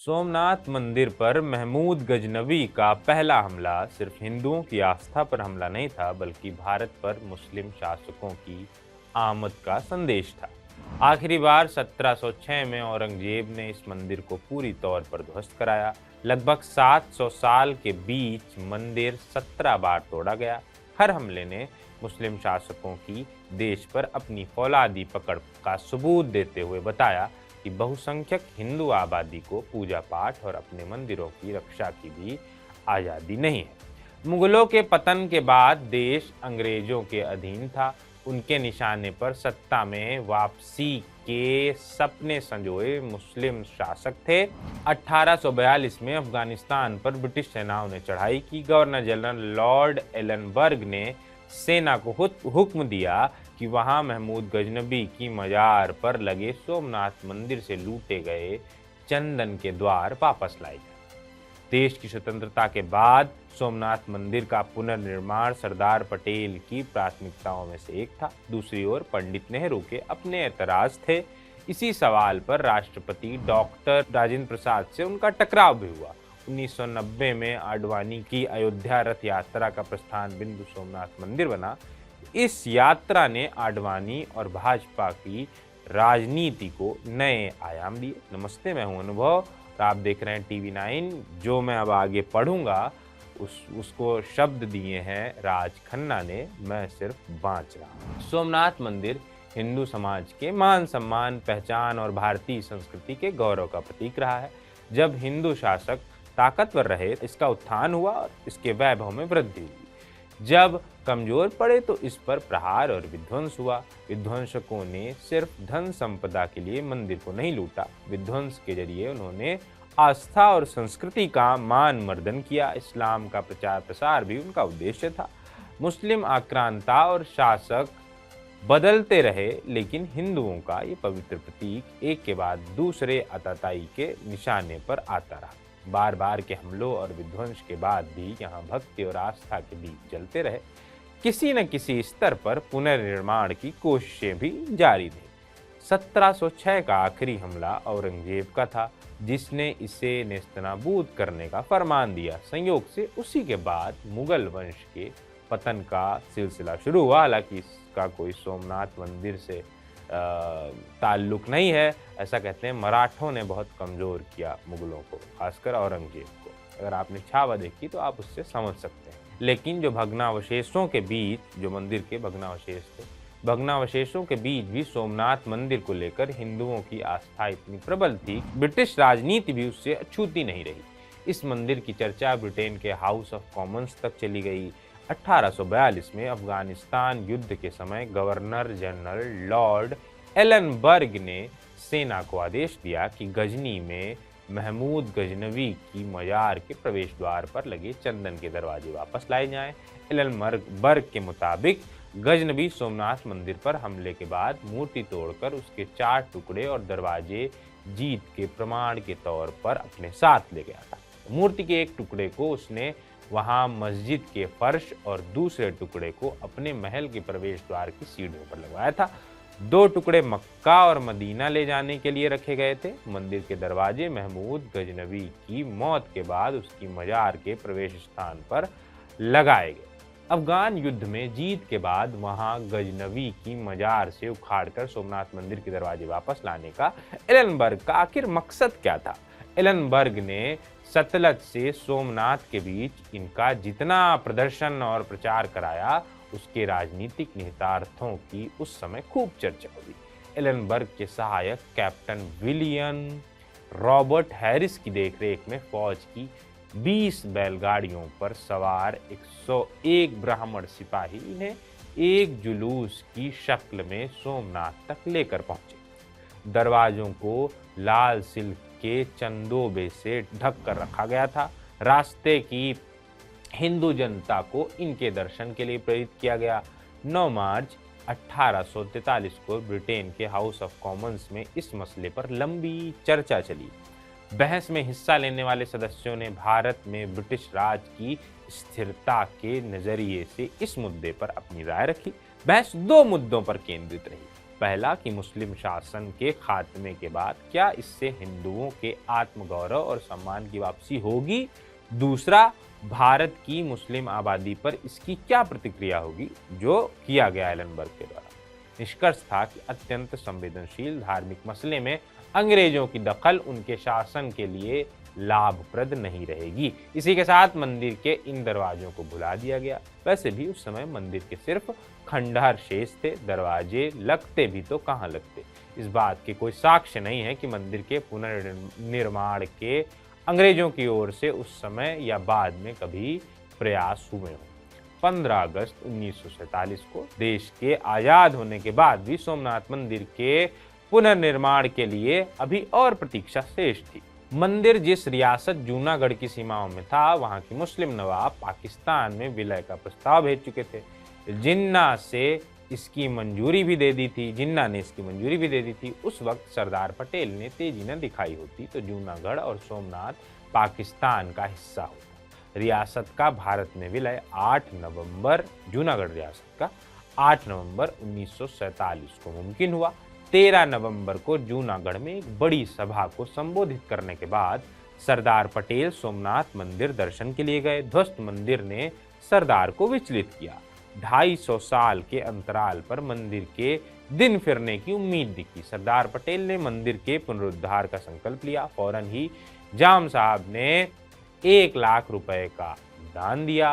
सोमनाथ मंदिर पर महमूद गजनवी का पहला हमला सिर्फ हिंदुओं की आस्था पर हमला नहीं था, बल्कि भारत पर मुस्लिम शासकों की आमद का संदेश था। आखिरी बार 1706 में औरंगजेब ने इस मंदिर को पूरी तौर पर ध्वस्त कराया। लगभग 700 साल के बीच मंदिर 17 बार तोड़ा गया। हर हमले ने मुस्लिम शासकों की देश पर अपनी फौलादी पकड़ का सबूत देते हुए बताया कि बहुसंख्यक हिंदू आबादी को पूजा पाठ और अपने मंदिरों की रक्षा की भी आज़ादी नहीं है। मुगलों के पतन के बाद देश अंग्रेजों के अधीन था। उनके निशाने पर सत्ता में वापसी के सपने संजोए मुस्लिम शासक थे। 1842 में अफगानिस्तान पर ब्रिटिश सेनाओं ने चढ़ाई की। गवर्नर जनरल लॉर्ड एलनबर्ग ने सेना को हुक्म दिया कि वहां महमूद गजनबी की मजार पर लगे सोमनाथ मंदिर से लूटे गए चंदन के द्वार वापस लाए जाए। देश की स्वतंत्रता के बाद सोमनाथ मंदिर का पुनर्निर्माण सरदार पटेल की प्राथमिकताओं में से एक था। दूसरी ओर पंडित नेहरू के अपने ऐतराज थे। इसी सवाल पर राष्ट्रपति डॉक्टर राजेंद्र प्रसाद से उनका टकराव भी हुआ। 1990 में आडवाणी की अयोध्या रथ यात्रा का प्रस्थान बिंदु सोमनाथ मंदिर बना। इस यात्रा ने आडवाणी और भाजपा की राजनीति को नए आयाम दिए। नमस्ते, मैं हूं अनुभव और आप देख रहे हैं टीवी 9। जो मैं अब आगे पढ़ूंगा उसको शब्द दिए हैं राज खन्ना ने, मैं सिर्फ बाँच रहा हूं। सोमनाथ मंदिर हिंदू समाज के मान सम्मान, पहचान और भारतीय संस्कृति के गौरव का प्रतीक रहा है। जब हिंदू शासक ताकतवर रहे, इसका उत्थान हुआ और इसके वैभव में वृद्धि हुई। जब कमजोर पड़े तो इस पर प्रहार और विध्वंस हुआ। विध्वंसकों ने सिर्फ धन संपदा के लिए मंदिर को नहीं लूटा, विध्वंस के जरिए उन्होंने आस्था और संस्कृति का मान मर्दन किया। इस्लाम का प्रचार प्रसार भी उनका उद्देश्य था। मुस्लिम आक्रांता और शासक बदलते रहे, लेकिन हिंदुओं का ये पवित्र प्रतीक एक के बाद दूसरे आतताई के निशाने पर आता रहा। बार बार के हमलों और विध्वंस के बाद भी यहाँ भक्ति और आस्था के बीच चलते रहे। किसी न किसी स्तर पर पुनर्निर्माण की कोशिशें भी जारी थी। 1706 का आखिरी हमला औरंगजेब का था, जिसने इसे नेस्तनाबूद करने का फरमान दिया। संयोग से उसी के बाद मुगल वंश के पतन का सिलसिला शुरू हुआ। हालांकि इसका कोई सोमनाथ मंदिर से ताल्लुक नहीं है। ऐसा कहते हैं मराठों ने बहुत कमज़ोर किया मुगलों को, खासकर औरंगजेब को। अगर आपने छावा देखी तो आप उससे समझ सकते हैं। लेकिन जो भग्नावशेषों के बीच, जो मंदिर के भग्नावशेष थे, भग्नावशेषों के बीच भी सोमनाथ मंदिर को लेकर हिंदुओं की आस्था इतनी प्रबल थी, ब्रिटिश राजनीति भी उससे अछूती नहीं रही। इस मंदिर की चर्चा ब्रिटेन के हाउस ऑफ कॉमन्स तक चली गई। 1842 में अफगानिस्तान युद्ध के समय गवर्नर जनरल लॉर्ड एलनबर्ग ने सेना को आदेश दिया कि गजनी में महमूद गजनवी की मजार के प्रवेश द्वार पर लगे चंदन के दरवाजे वापस लाए जाएं। एलनबर्ग के मुताबिक गजनवी सोमनाथ मंदिर पर हमले के बाद मूर्ति तोड़कर उसके 4 टुकड़े और दरवाजे जीत के प्रमाण के तौर पर अपने साथ ले गया था। मूर्ति के एक टुकड़े को उसने वहां मस्जिद के फर्श और दूसरे टुकड़े को अपने महल के प्रवेश द्वार की सीढ़ियों पर लगवाया था। 2 टुकड़े मक्का और मदीना ले जाने के लिए रखे गए थे। मंदिर के दरवाजे महमूद गजनवी की मौत के बाद उसकी मजार के प्रवेश स्थान पर लगाए गए। अफगान युद्ध में जीत के बाद वहां गजनवी की मजार से उखाड़कर सोमनाथ मंदिर के दरवाजे वापस लाने का एलनबर्ग का आखिर मकसद क्या था? एलनबर्ग ने सतलज से सोमनाथ के बीच इनका जितना प्रदर्शन और प्रचार कराया, उसके राजनीतिक निहितार्थों की उस समय खूब चर्चा हुई। एलनबर्ग के सहायक कैप्टन विलियम रॉबर्ट हैरिस की देखरेख में फौज की 20 बैलगाड़ियों पर सवार 101 ब्राह्मण सिपाही इन्हें एक जुलूस की शक्ल में सोमनाथ तक लेकर पहुंचे। दरवाजों को लाल सिल्क के चंदोबे से ढक कर रखा गया था। रास्ते की हिंदू जनता को इनके दर्शन के लिए प्रेरित किया गया। 9 मार्च 1843 को ब्रिटेन के हाउस ऑफ कॉमन्स में इस मसले पर लंबी चर्चा चली। बहस में हिस्सा लेने वाले सदस्यों ने भारत में ब्रिटिश राज की स्थिरता के नजरिए से इस मुद्दे पर अपनी राय रखी। बहस 2 मुद्दों पर केंद्रित रही। पहला कि मुस्लिम शासन के खात्मे के बाद क्या इससे हिंदुओं के आत्मगौरव और सम्मान की वापसी होगी। दूसरा, भारत की मुस्लिम आबादी पर इसकी क्या प्रतिक्रिया होगी, जो किया गया एलनबर्ग के द्वारा। निष्कर्ष था कि अत्यंत संवेदनशील धार्मिक मसले में अंग्रेजों की दखल उनके शासन के लिए लाभप्रद नहीं रहेगी। इसी के साथ मंदिर के इन दरवाजों को भुला दिया गया। वैसे भी उस समय मंदिर के सिर्फ खंडहर शेष थे, दरवाजे लगते भी तो कहाँ लगते। इस बात के कोई साक्ष्य नहीं है कि मंदिर के पुनर्निर्माण के अंग्रेजों की ओर से उस समय या बाद में कभी प्रयास हुए हों। 15 अगस्त 1947 को देश के आजाद होने के बाद भी सोमनाथ मंदिर के पुनर्निर्माण के लिए अभी और प्रतीक्षा शेष थी। मंदिर जिस रियासत जूनागढ़ की सीमाओं में था, वहां के मुस्लिम नवाब पाकिस्तान में विलय का प्रस्ताव भेज चुके थे। जिन्ना ने इसकी मंजूरी भी दे दी थी। उस वक्त सरदार पटेल ने तेजी न दिखाई होती तो जूनागढ़ और सोमनाथ पाकिस्तान का हिस्सा होता। रियासत का भारत में विलय 8 नवंबर जूनागढ़ रियासत का 8 नवंबर 1947 को मुमकिन हुआ। 13 नवंबर को जूनागढ़ में एक बड़ी सभा को संबोधित करने के बाद सरदार पटेल सोमनाथ मंदिर दर्शन के लिए गए। ध्वस्त मंदिर ने सरदार को विचलित किया। 250 साल के अंतराल पर मंदिर के दिन फिरने की उम्मीद दिखी। सरदार पटेल ने मंदिर के पुनरुद्धार का संकल्प लिया। फौरन ही जाम साहब ने 1 लाख रुपए का दान दिया।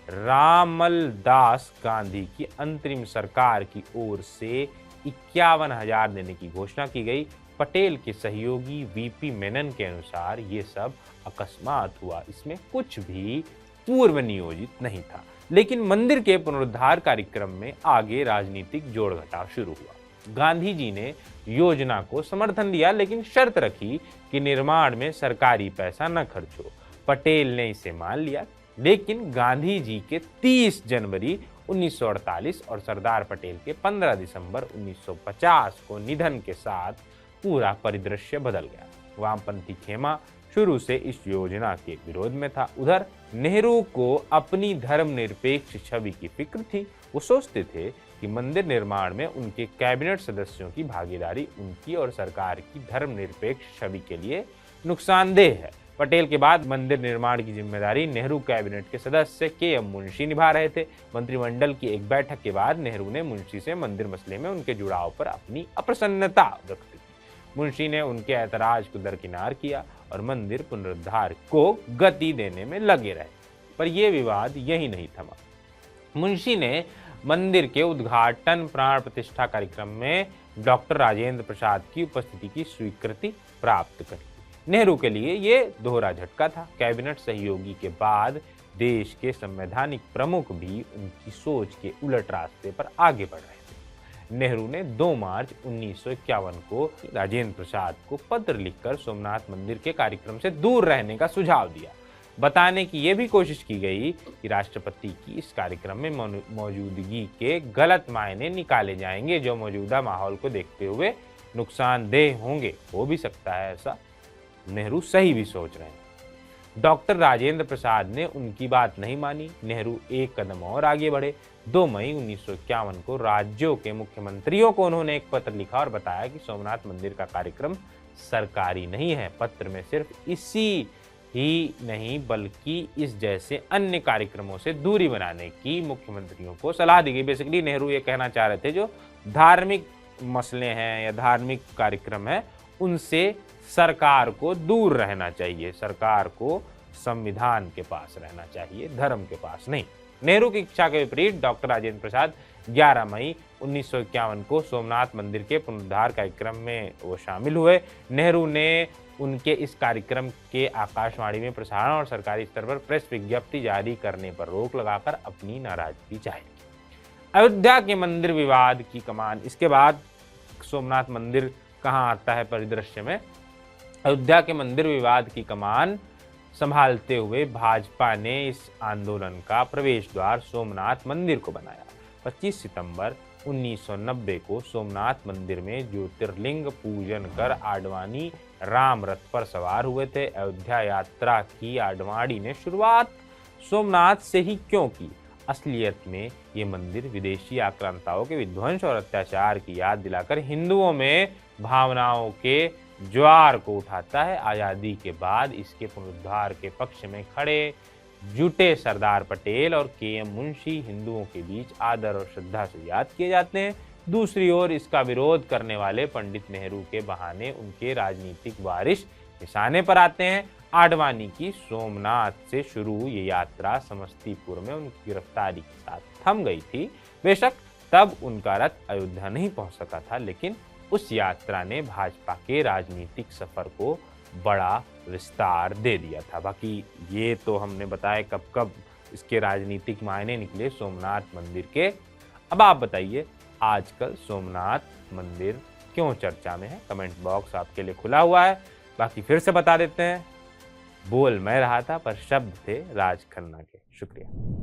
रामल दास गांधी की अंतरिम सरकार की ओर से 51,000 देने की घोषणा की गई। पटेल के सहयोगी वीपी मेनन के अनुसार ये सब अकस्मात हुआ, इसमें कुछ भी पूर्व नियोजित नहीं था। लेकिन मंदिर के पुनरुद्धार कार्यक्रम में आगे राजनीतिक जोड़ घटाव शुरू हुआ। गांधी जी ने योजना को समर्थन दिया, लेकिन शर्त रखी कि निर्माण में सरकारी पैसा न खर्च हो। पटेल ने इसे मान लिया, लेकिन गांधी जी के 30 जनवरी 1948 और सरदार पटेल के 15 दिसंबर 1950 को निधन के साथ पूरा परिदृश्य बदल गया। वामपंथी खेमा शुरू से इस योजना के विरोध में था। उधर नेहरू को अपनी धर्मनिरपेक्ष छवि की फिक्र थी। वो सोचते थे कि मंदिर निर्माण में उनके कैबिनेट सदस्यों की भागीदारी उनकी और सरकार की धर्मनिरपेक्ष छवि के लिए नुकसानदेह है। पटेल के बाद मंदिर निर्माण की जिम्मेदारी नेहरू कैबिनेट के सदस्य के.एम. मुंशी निभा रहे थे। मंत्रिमंडल की एक बैठक के बाद नेहरू ने मुंशी से मंदिर मसले में उनके जुड़ाव पर अपनी अप्रसन्नता व्यक्त की। मुंशी ने उनके ऐतराज को दरकिनार किया और मंदिर पुनरुद्धार को गति देने में लगे रहे। पर यह विवाद यही नहीं थमा। मुंशी ने मंदिर के उद्घाटन प्राण प्रतिष्ठा कार्यक्रम में डॉक्टर राजेंद्र प्रसाद की उपस्थिति की स्वीकृति प्राप्त करी। नेहरू के लिए ये दोहरा झटका था। कैबिनेट सहयोगी के बाद देश के संवैधानिक प्रमुख भी उनकी सोच के उलट रास्ते पर आगे बढ़ रहे थे। नेहरू ने 2 मार्च 1951 को राजेंद्र प्रसाद को पत्र लिखकर सोमनाथ मंदिर के कार्यक्रम से दूर रहने का सुझाव दिया। बताने की यह भी कोशिश की गई कि राष्ट्रपति की इस कार्यक्रम में मौजूदगी के गलत मायने निकाले जाएंगे, जो मौजूदा माहौल को देखते हुए नुकसानदेह होंगे। हो भी सकता है ऐसा, नेहरू सही भी सोच रहे हैं। डॉक्टर राजेंद्र प्रसाद ने उनकी बात नहीं मानी। नेहरू एक कदम और आगे बढ़े। 2 मई 1951 को राज्यों के मुख्यमंत्रियों को उन्होंने एक पत्र लिखा और बताया कि सोमनाथ मंदिर का कार्यक्रम सरकारी नहीं है। पत्र में सिर्फ इसी ही नहीं बल्कि इस जैसे अन्य कार्यक्रमों से दूरी बनाने की मुख्यमंत्रियों को सलाह दी गई। बेसिकली नेहरू ये कहना चाह रहे थे जो धार्मिक मसले हैं या धार्मिक कार्यक्रम है उनसे सरकार को दूर रहना चाहिए। सरकार को संविधान के पास रहना चाहिए, धर्म के पास नहीं। नेहरू की इच्छा के विपरीत डॉक्टर राजेंद्र प्रसाद 11 मई 1951 को सोमनाथ मंदिर के पुनरुद्धार कार्यक्रम में वो शामिल हुए। नेहरू ने उनके इस कार्यक्रम के आकाशवाणी में प्रसारण और सरकारी स्तर पर प्रेस विज्ञप्ति जारी करने पर रोक लगाकर अपनी नाराजगी जाहिर की। अयोध्या के मंदिर विवाद की कमान, इसके बाद सोमनाथ मंदिर कहाँ आता है परिदृश्य में। अयोध्या के मंदिर विवाद की कमान संभालते हुए भाजपा ने इस आंदोलन का प्रवेश द्वार सोमनाथ मंदिर को बनाया। 25 सितंबर 1990 को सोमनाथ मंदिर में ज्योतिर्लिंग पूजन कर आडवाणी राम रथ पर सवार हुए थे। अयोध्या यात्रा की आडवाणी ने शुरुआत सोमनाथ से ही क्यों की? असलियत में ये मंदिर विदेशी आक्रांताओं के विध्वंस और अत्याचार की याद दिलाकर हिंदुओं में भावनाओं के ज्वार को उठाता है। आज़ादी के बाद इसके पुनरुद्धार के पक्ष में खड़े जुटे सरदार पटेल और के.एम. मुंशी हिंदुओं के बीच आदर और श्रद्धा से याद किए जाते हैं। दूसरी ओर इसका विरोध करने वाले पंडित नेहरू के बहाने उनके राजनीतिक वारिस निशाने पर आते हैं। आडवाणी की सोमनाथ से शुरू ये यात्रा समस्तीपुर में उनकी गिरफ्तारी के साथ थम गई थी। बेशक तब उनका रथ अयोध्या नहीं पहुंच सका था, लेकिन उस यात्रा ने भाजपा के राजनीतिक सफर को बड़ा विस्तार दे दिया था। बाकी ये तो हमने बताया कब कब इसके राजनीतिक मायने निकले सोमनाथ मंदिर के। अब आप बताइए आजकल सोमनाथ मंदिर क्यों चर्चा में है? कमेंट बॉक्स आपके लिए खुला हुआ है। बाकी फिर से बता देते हैं, बोल मैं रहा था पर शब्द थे राज खन्ना के। शुक्रिया।